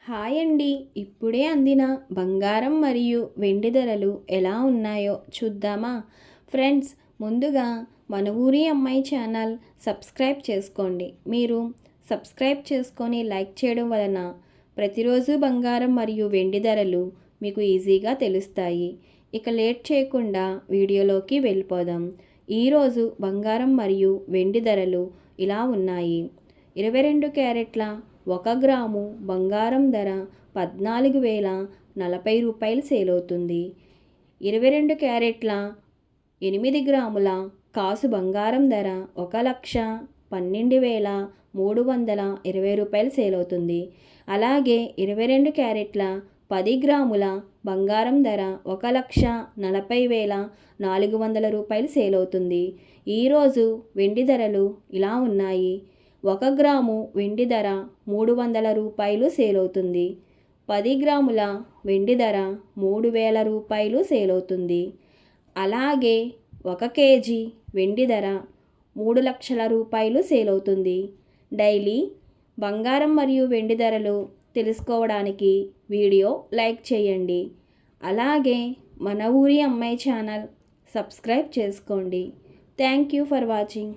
Hi అండి. ఇప్పుడే అందిన బంగారం మరియు వెండి ధరలు ఎలా ఉన్నాయో చూద్దామా? ఫ్రెండ్స్, ముందుగా మన ఊరి అమ్మాయి ఛానల్ సబ్స్క్రైబ్ చేసుకోండి. మీరు సబ్స్క్రైబ్ చేసుకొని లైక్ చేయడం వలన ప్రతిరోజు బంగారం మరియు వెండి ధరలు మీకు ఈజీగా తెలుస్తాయి. ఇక లేట్ చేయకుండా వీడియోలోకి వెళ్ళిపోదాం. ఈరోజు బంగారం మరియు వెండి ధరలు ఇలా ఉన్నాయి. 22 క్యారెట్ల 1 గ్రాము బంగారం ధర 14,040 రూపాయలు సేల్ అవుతుంది. 22 క్యారెట్ల 8 గ్రాముల కాసు బంగారం ధర 1,12,320 రూపాయలు సేల్ అవుతుంది. అలాగే 22 క్యారెట్ల 10 గ్రాముల బంగారం ధర 1,40,400 రూపాయలు సేల్ అవుతుంది. ఈరోజు వెండి ధరలు ఇలా ఉన్నాయి. 1 గ్రాము వెండి ధర 300 రూపాయలు సేల్ అవుతుంది. 10 గ్రాముల వెండి ధర 3,000 రూపాయలు సేల్ అవుతుంది. అలాగే 1 కేజీ వెండి ధర 3 లక్షల రూపాయలు సేల్ అవుతుంది. డైలీ బంగారం మరియు వెండి ధరలు తెలుసుకోవడానికి వీడియో లైక్ చేయండి. అలాగే మన ఊరి అమ్మాయి ఛానల్ సబ్స్క్రైబ్ చేసుకోండి. Thank you for watching.